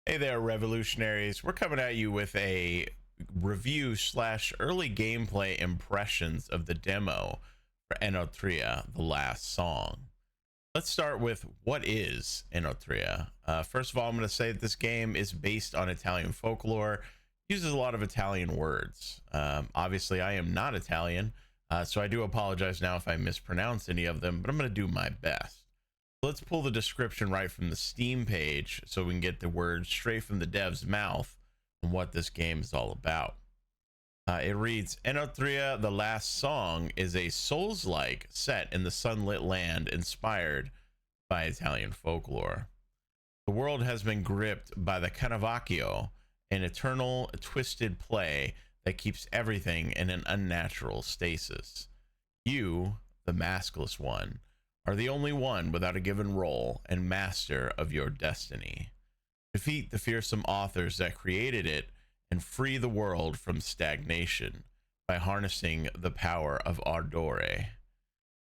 Hey there, revolutionaries. We're coming at you with a review slash early gameplay impressions of the demo for Enotria, the last song. Let's start with what is Enotria. First of all, I'm going to say that this game is based on Italian folklore, uses a lot of Italian words. Obviously, I am not Italian, so I do apologize now if I mispronounce any of them, but I'm going to do my best. Let's pull the description right from the Steam page so we can get the words straight from the dev's mouth on what this game is all about. It reads, Enotria, the last song, is a Soulsike set in the sunlit land inspired by Italian folklore. The world has been gripped by the Canovaccio, an eternal twisted play that keeps everything in an unnatural stasis. You, the Maskless One, are the only one without a given role and master of your destiny. Defeat the fearsome authors that created it and free the world from stagnation by harnessing the power of Ardore.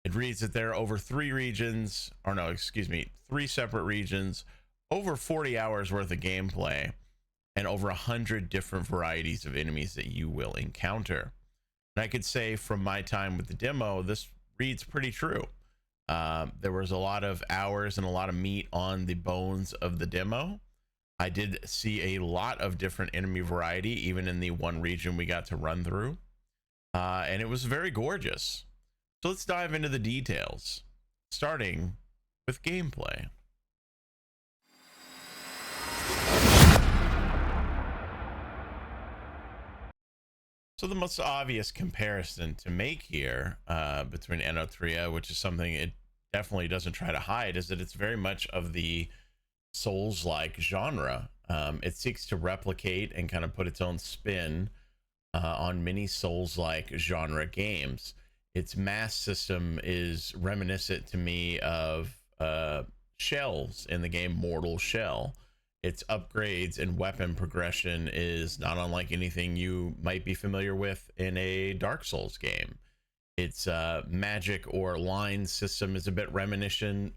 It reads that there are over three separate regions, over 40 hours worth of gameplay, and over 100 different varieties of enemies that you will encounter. And I could say from my time with the demo, this reads pretty true. There was a lot of hours and a lot of meat on the bones of the demo. I did see a lot of different enemy variety, even in the one region we got to run through. And it was very gorgeous. So let's dive into the details, starting with gameplay. So the most obvious comparison to make here between Enotria, which is something it definitely doesn't try to hide, is that it's very much of the Souls-like genre. It seeks to replicate and kind of put its own spin on many Souls-like genre games. Its mass system is reminiscent to me of shells in the game Mortal Shell. Its upgrades and weapon progression is not unlike anything you might be familiar with in a Dark Souls game. Its magic or line system is a bit reminiscent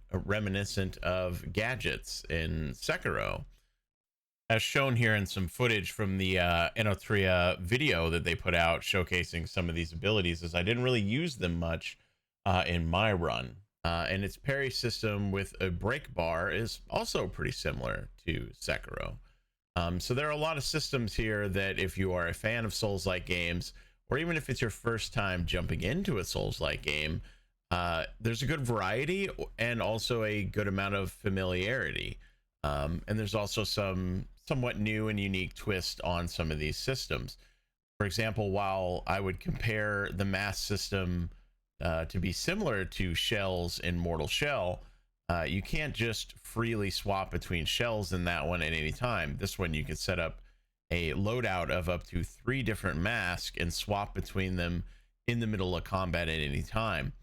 of gadgets in Sekiro. As shown here in some footage from the Enotria video that they put out showcasing some of these abilities, as I didn't really use them much in my run. And its parry system with a break bar is also pretty similar to Sekiro. So there are a lot of systems here that if you are a fan of Souls-like games, or even if it's your first time jumping into a Souls-like game, there's a good variety and also a good amount of familiarity. And there's also some somewhat new and unique twist on some of these systems. For example, while I would compare the mass system to be similar to shells in Mortal Shell, you can't just freely swap between shells in that one at any time. This one you can set up a loadout of up to 3 different masks and swap between them in the middle of combat at any time.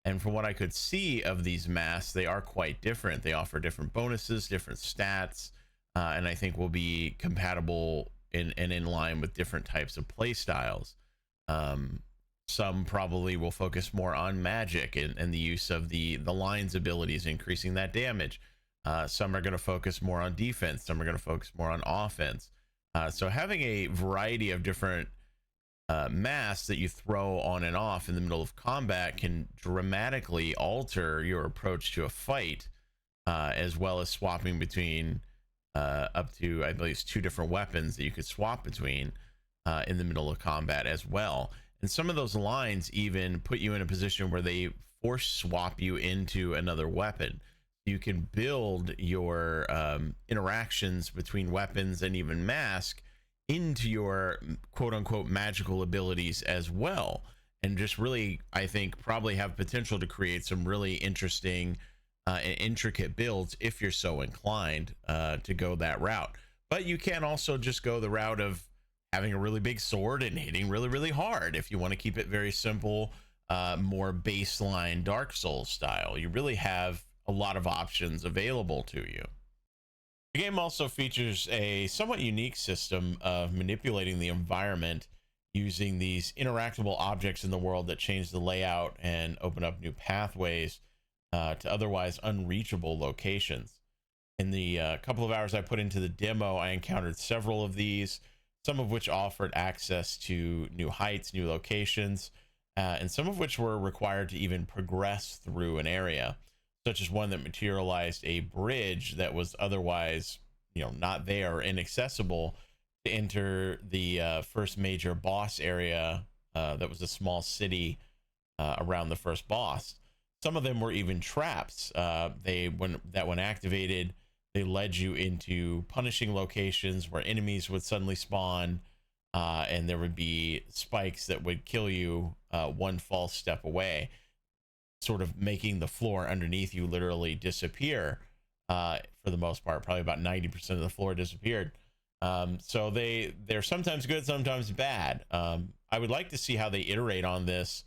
And from what I could see of these masks, they are quite different. They offer different bonuses, different stats, and I think will be compatible and in line with different types of play styles. Some probably will focus more on magic and the use of the lines abilities, increasing that damage. Some are going to focus more on defense. Some are going to focus more on offense. So having a variety of different masks that you throw on and off in the middle of combat can dramatically alter your approach to a fight, as well as swapping between up to, I believe, 2 different weapons that you could swap between in the middle of combat as well. And some of those lines even put you in a position where they force swap you into another weapon. You can build your interactions between weapons and even mask into your quote unquote magical abilities as well. And just really, I think, probably have potential to create some really interesting and intricate builds if you're so inclined to go that route. But you can also just go the route of having a really big sword and hitting really, really hard if you want to keep it very simple, more baseline Dark Souls style. You really have a lot of options available to you. The game also features a somewhat unique system of manipulating the environment using these interactable objects in the world that change the layout and open up new pathways to otherwise unreachable locations. In the couple of hours I put into the demo, I encountered several of these, some of which offered access to new heights, new locations, and some of which were required to even progress through an area, such as one that materialized a bridge that was otherwise, not there or inaccessible to enter the first major boss area. That was a small city around the first boss. Some of them were even traps. When activated, they led you into punishing locations where enemies would suddenly spawn, and there would be spikes that would kill you one false step away, sort of making the floor underneath you literally disappear. For the most part, probably about 90% of the floor disappeared. So they're sometimes good, sometimes bad. I would like to see how they iterate on this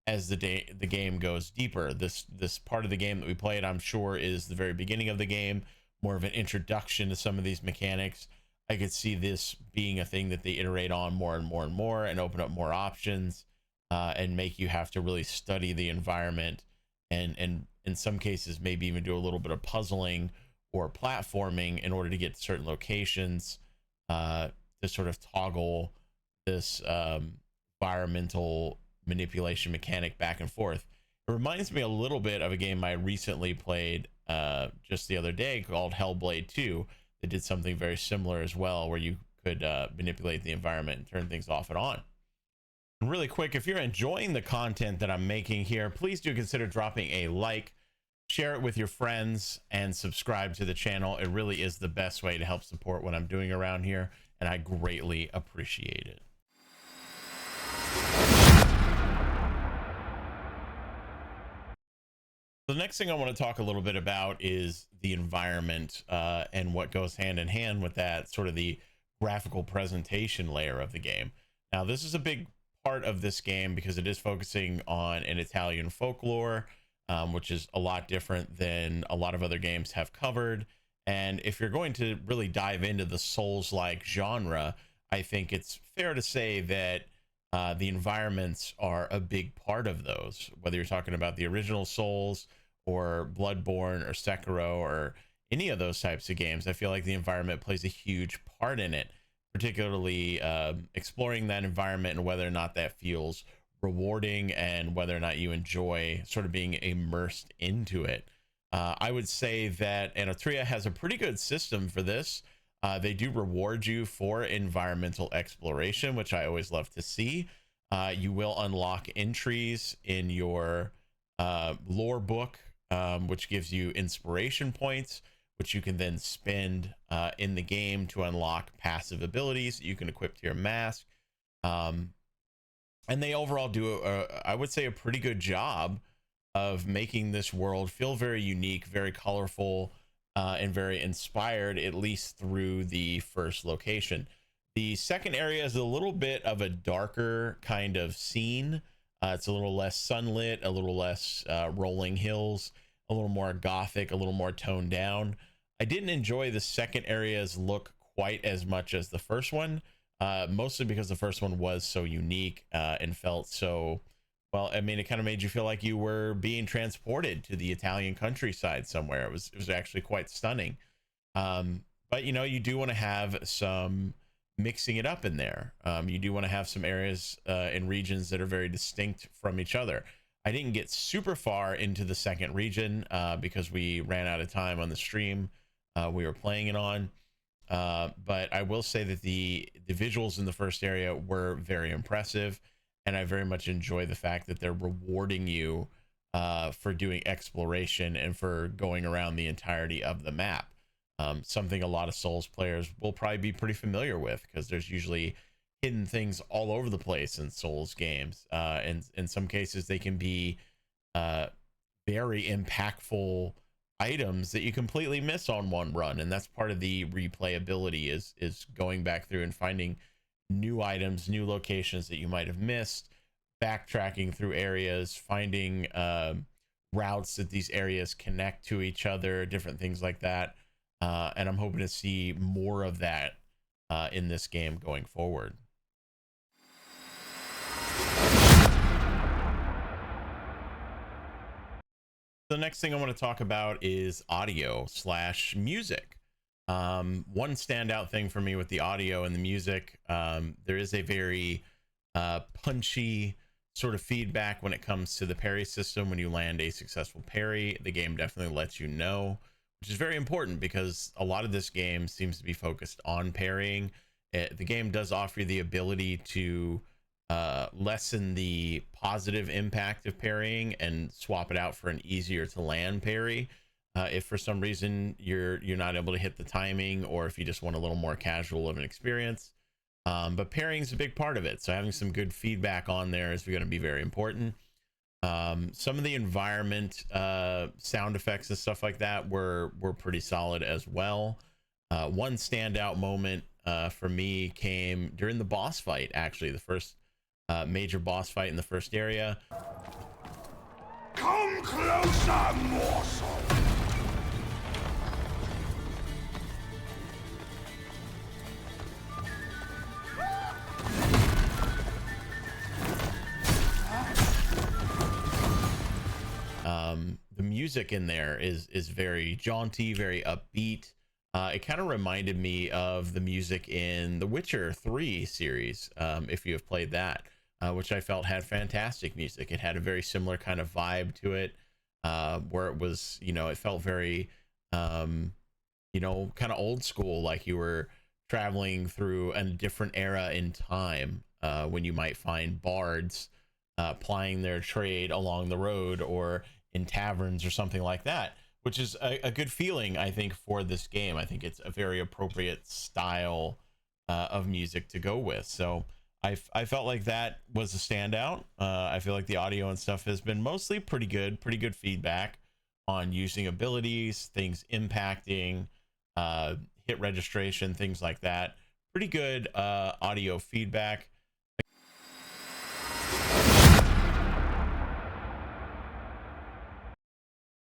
as the game goes deeper. This part of the game that we played, I'm sure, is the very beginning of the game, more of an introduction to some of these mechanics. I could see this being a thing that they iterate on more and more and more, and open up more options, and make you have to really study the environment, and in some cases maybe even do a little bit of puzzling or platforming in order to get to certain locations, to sort of toggle this environmental manipulation mechanic back and forth. It reminds me a little bit of a game I recently played just the other day called Hellblade 2 that did something very similar as well, where you could manipulate the environment and turn things off and on. And really quick, if you're enjoying the content that I'm making here, please do consider dropping a like, share it with your friends, and subscribe to the channel. It really is the best way to help support what I'm doing around here, and I greatly appreciate it. The next thing I want to talk a little bit about is the environment, and what goes hand in hand with that, sort of the graphical presentation layer of the game. Now, this is a big part of this game because it is focusing on an Italian folklore, which is a lot different than a lot of other games have covered. And if you're going to really dive into the Souls-like genre, I think it's fair to say that the environments are a big part of those, whether you're talking about the original Souls or Bloodborne or Sekiro or any of those types of games. I feel like the environment plays a huge part in it, particularly exploring that environment and whether or not that feels rewarding and whether or not you enjoy sort of being immersed into it. I would say that Enotria has a pretty good system for this. They do reward you for environmental exploration, which I always love to see. You will unlock entries in your lore book, which gives you inspiration points, which you can then spend in the game to unlock passive abilities that you can equip to your mask. And they overall do, I would say, a pretty good job of making this world feel very unique, very colorful, and very inspired, at least through the first location. The second area is a little bit of a darker kind of scene. It's a little less sunlit, a little less rolling hills, a little more gothic, a little more toned down. I didn't enjoy the second area's look quite as much as the first one, mostly because the first one was so unique and felt so, well, I mean, it kind of made you feel like you were being transported to the Italian countryside somewhere. It was actually quite stunning. But you do want to have some mixing it up in there. You do want to have some areas and regions that are very distinct from each other. I didn't get super far into the second region because we ran out of time on the stream we were playing it on. But I will say that the visuals in the first area were very impressive, and I very much enjoy the fact that they're rewarding you for doing exploration and for going around the entirety of the map. Something a lot of Souls players will probably be pretty familiar with, because there's usually hidden things all over the place in Souls games. And in some cases, they can be very impactful items that you completely miss on one run, and that's part of the replayability, is going back through and finding new items, new locations that you might have missed, backtracking through areas, finding routes that these areas connect to each other, different things like that. And I'm hoping to see more of that in this game going forward. The next thing I want to talk about is audio slash music. One standout thing for me with the audio and the music, there is a very punchy sort of feedback when it comes to the parry system. When you land a successful parry, the game definitely lets you know, which is very important because a lot of this game seems to be focused on parrying. The game does offer you the ability to lessen the positive impact of parrying and swap it out for an easier to land parry. If for some reason you're not able to hit the timing, or if you just want a little more casual of an experience. But parrying is a big part of it, so having some good feedback on there is going to be very important. Some of the environment sound effects and stuff like that were pretty solid as well. One standout moment for me came during the boss fight, actually the first major boss fight in the first area. Come closer, morsel! The music in there is very jaunty, very upbeat. It kind of reminded me of the music in the Witcher 3 series, if you have played that, which I felt had fantastic music. It had a very similar kind of vibe to it, where it was, it felt very, kind of old school, like you were traveling through a different era in time, when you might find bards plying their trade along the road or in taverns or something like that, which is a good feeling, I think, for this game. I think it's a very appropriate style of music to go with. So I felt like that was a standout. I feel like the audio and stuff has been mostly pretty good feedback on using abilities, things impacting, hit registration, things like that. Pretty good audio feedback.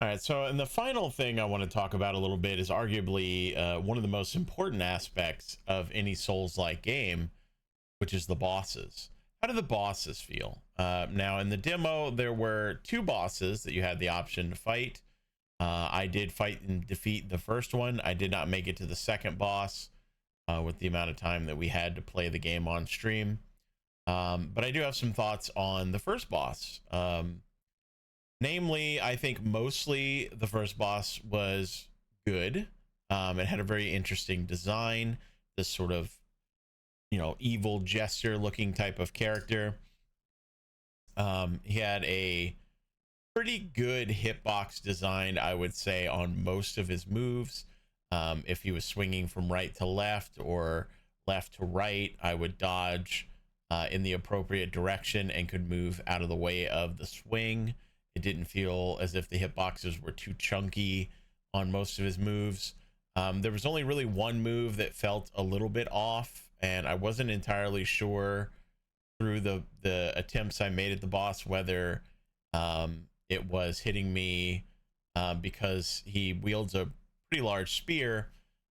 All right, so and the final thing I want to talk about a little bit is arguably one of the most important aspects of any Souls-like game, which is the bosses. How do the bosses feel? Now, in the demo, there were 2 bosses that you had the option to fight. I did fight and defeat the first one. I did not make it to the second boss with the amount of time that we had to play the game on stream. But I do have some thoughts on the first boss. Namely, I think mostly the first boss was good. It had a very interesting design, this sort of, evil jester looking type of character. He had a pretty good hitbox design, I would say, on most of his moves. If he was swinging from right to left or left to right, I would dodge in the appropriate direction and could move out of the way of the swing. It didn't feel as if the hitboxes were too chunky on most of his moves. There was only really one move that felt a little bit off, and I wasn't entirely sure through the attempts I made at the boss whether it was hitting me because he wields a pretty large spear,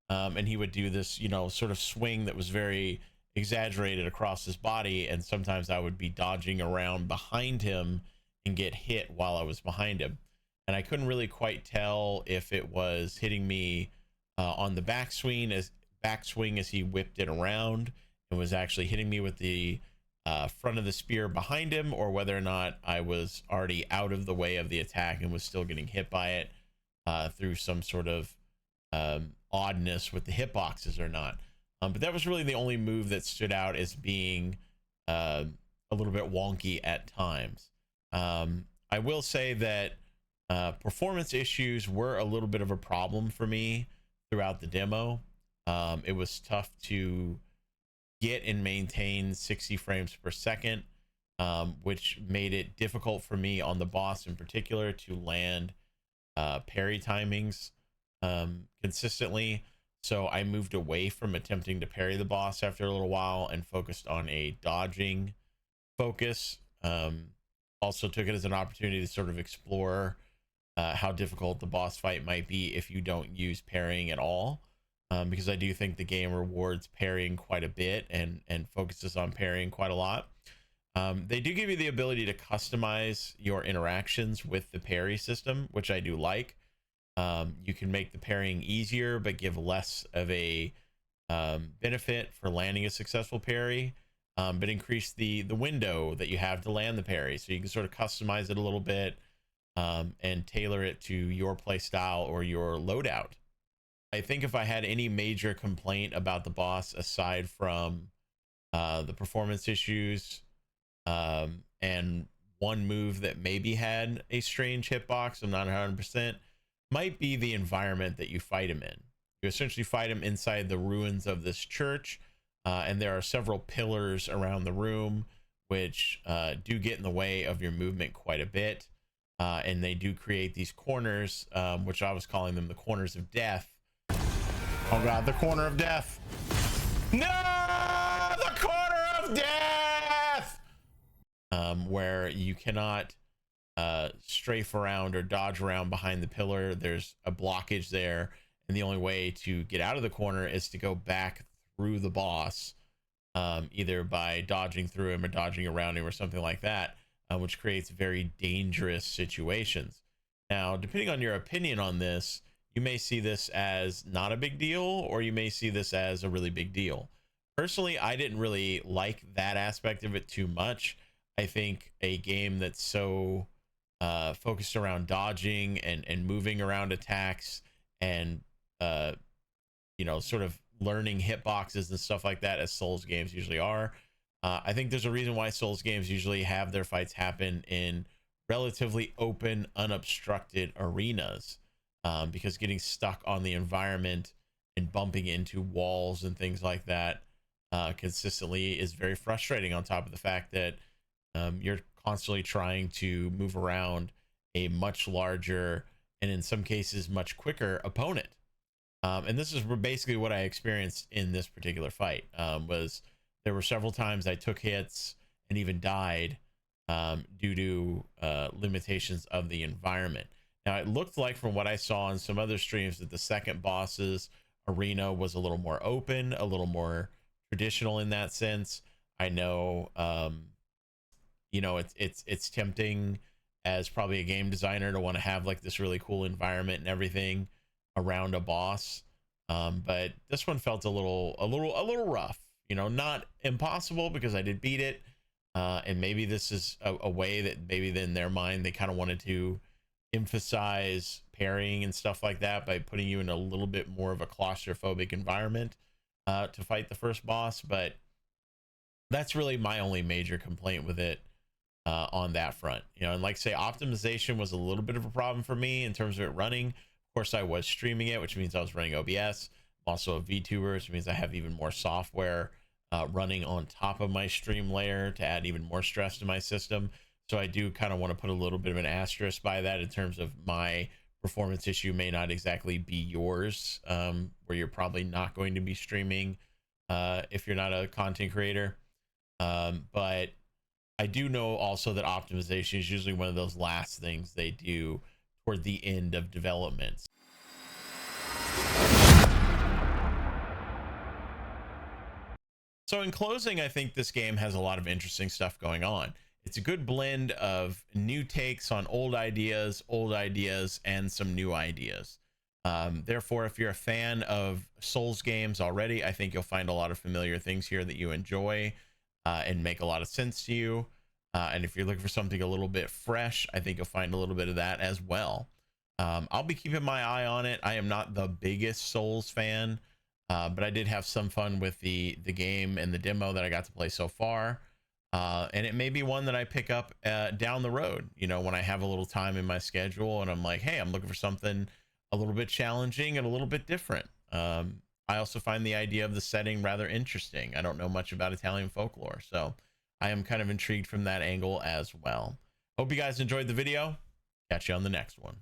and he would do this, sort of swing that was very exaggerated across his body, and sometimes I would be dodging around behind him and get hit while I was behind him, and I couldn't really quite tell if it was hitting me on the backswing as he whipped it around and was actually hitting me with the front of the spear behind him, or whether or not I was already out of the way of the attack and was still getting hit by it through some sort of oddness with the hitboxes or not. But that was really the only move that stood out as being a little bit wonky at times. I will say that performance issues were a little bit of a problem for me throughout the demo. It was tough to get and maintain 60 frames per second, which made it difficult for me on the boss in particular to land parry timings consistently. So I moved away from attempting to parry the boss after a little while and focused on a dodging focus. Also took it as an opportunity to sort of explore how difficult the boss fight might be if you don't use parrying at all, because I do think the game rewards parrying quite a bit and focuses on parrying quite a lot. They do give you the ability to customize your interactions with the parry system, which I do like. You can make the parrying easier, but give less of a benefit for landing a successful parry, but increase the window that you have to land the parry. So you can sort of customize it a little bit and tailor it to your play style or your loadout. I think if I had any major complaint about the boss aside from the performance issues, and one move that maybe had a strange hitbox, I'm not 100%, might be the environment that you fight him in. You essentially fight him inside the ruins of this church, and there are several pillars around the room which do get in the way of your movement quite a bit, and they do create these corners, which I was calling them the corners of death. Oh god, the corner of death. No, the corner of death, where you cannot strafe around or dodge around behind the pillar. There's a blockage there, and the only way to get out of the corner is to go back through the boss, either by dodging through him or dodging around him or something like that, which creates very dangerous situations. Now, depending on your opinion on this, you may see this as not a big deal, or you may see this as a really big deal. Personally, I didn't really like that aspect of it too much. I think a game that's so focused around dodging and moving around attacks and you know, sort of learning hitboxes and stuff like that, as Souls games usually are, I think there's a reason why Souls games usually have their fights happen in relatively open, unobstructed arenas, because getting stuck on the environment and bumping into walls and things like that consistently is very frustrating, on top of the fact that you're constantly trying to move around a much larger and in some cases much quicker opponent. And this is basically what I experienced in this particular fight. Was there were several times I took hits and even died due to limitations of the environment. Now, it looked like from what I saw in some other streams that the second boss's arena was a little more open, a little more traditional in that sense. I know, you know, it's tempting as probably a game designer to want to have like this really cool environment and everything around a boss, but this one felt a little rough. You know, not impossible, because I did beat it, and maybe this is a way that maybe in their mind they kind of wanted to emphasize parrying and stuff like that by putting you in a little bit more of a claustrophobic environment to fight the first boss. But that's really my only major complaint with it on that front. You know, and like say, optimization was a little bit of a problem for me in terms of it running. Of course, I was streaming it, which means I was running OBS. I'm also a VTuber, which means I have even more software running on top of my stream layer to add even more stress to my system. So I do kind of want to put a little bit of an asterisk by that in terms of my performance issue may not exactly be yours, where you're probably not going to be streaming if you're not a content creator. But I do know also that optimization is usually one of those last things they do toward the end of development. So in closing, I think this game has a lot of interesting stuff going on. It's a good blend of new takes on old ideas, and some new ideas. Therefore, if you're a fan of Souls games already, I think you'll find a lot of familiar things here that you enjoy and make a lot of sense to you. And if you're looking for something a little bit fresh, I think you'll find a little bit of that as well. I'll be keeping my eye on it. I am not the biggest Souls fan, but I did have some fun with the game and the demo that I got to play so far. And it may be one that I pick up down the road, you know, when I have a little time in my schedule and I'm like, hey, I'm looking for something a little bit challenging and a little bit different. I also find the idea of the setting rather interesting. I don't know much about Italian folklore, so I am kind of intrigued from that angle as well. Hope you guys enjoyed the video. Catch you on the next one.